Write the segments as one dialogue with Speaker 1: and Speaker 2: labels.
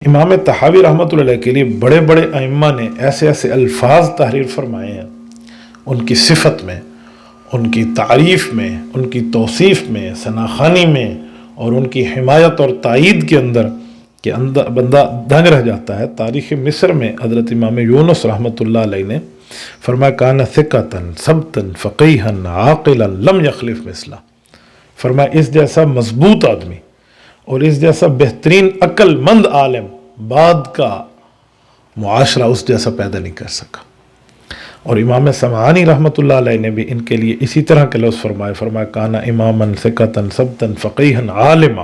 Speaker 1: امام طحاوی رحمۃ اللہ کے لیے بڑے بڑے ائمہ نے ایسے ایسے الفاظ تحریر فرمائے ہیں ان کی صفت میں، ان کی تعریف میں، ان کی توصیف میں، ثناخوانی میں اور ان کی حمایت اور تائید کے اندر کہ بندہ دنگ رہ جاتا ہے۔ تاریخ مصر میں حضرت امام یونس رحمۃ اللہ علیہ نے فرمایا کان ثقۃ ثبتا فقیہا عاقلا لم یخلف مثلہ، فرمایا اس جیسا مضبوط آدمی اور اس جیسا بہترین عقل مند عالم بعد کا معاشرہ اس جیسا پیدا نہیں کر سکا۔ اور امام سمعانی رحمۃ اللہ علیہ نے بھی ان کے لیے اسی طرح کے لفظ فرمایا کانا اماما ثقتا ثبتا فقیہا عالما،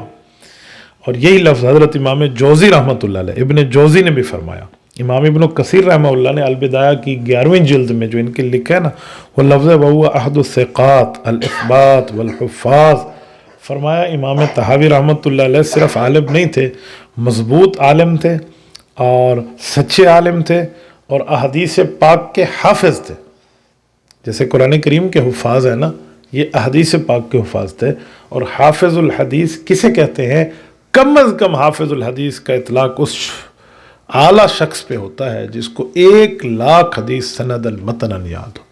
Speaker 1: اور یہی لفظ حضرت امام جوزی رحمۃ اللہ علیہ، ابن جوزی نے بھی فرمایا۔ امام ابن کثیر رحمہ اللہ نے البدایہ کی 11ویں جلد میں جو ان کے لکھا ہے نا وہ لفظ ہے وَهُوَ أَحَدُ الثِّقَاتِ الْإِثْبَاتِ وَالْحُفَّاظِ، فرمایا امام طحاوی رحمۃ اللہ علیہ صرف عالم نہیں تھے، مضبوط عالم تھے اور سچے عالم تھے اور احادیث پاک کے حافظ تھے۔ جیسے قرآن کریم کے حفاظ ہیں نا، یہ احادیث پاک کے حفاظ تھے۔ اور حافظ الحدیث کسے کہتے ہیں؟ کم از کم حافظ الحدیث کا اطلاق اس اعلیٰ شخص پہ ہوتا ہے جس کو 1,00,000 حدیث سند المتن یاد ہو،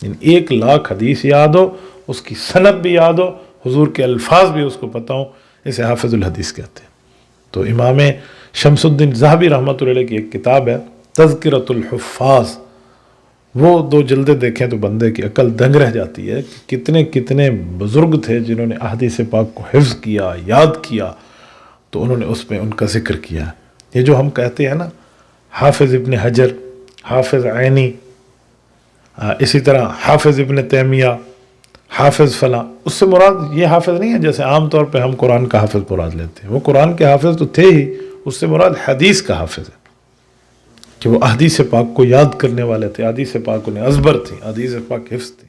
Speaker 1: یعنی 1,00,000 حدیث یاد ہو، اس کی سند بھی یاد ہو، حضور کے الفاظ بھی اس کو پتہ ہوں، اسے حافظ الحدیث کہتے ہیں۔ تو امام شمس الدین ذہبی رحمۃ اللہ علیہ کی ایک کتاب ہے تذکرۃ الحفاظ، وہ 2 جلدیں دیکھیں تو بندے کی عقل دنگ رہ جاتی ہے کہ کتنے کتنے بزرگ تھے جنہوں نے احادیث پاک کو حفظ کیا، یاد کیا، تو انہوں نے اس میں ان کا ذکر کیا ہے۔ یہ جو ہم کہتے ہیں نا حافظ ابن حجر، حافظ عینی، اسی طرح حافظ ابن تیمیہ، حافظ فلاں، اس سے مراد یہ حافظ نہیں ہے جیسے عام طور پہ ہم قرآن کا حافظ مراد لیتے ہیں، وہ قرآن کے حافظ تو تھے ہی، اس سے مراد حدیث کا حافظ ہے کہ وہ احادیث پاک کو یاد کرنے والے تھے، احادیث پاک انہیں ازبر تھی، احادیث پاک حفظ تھی۔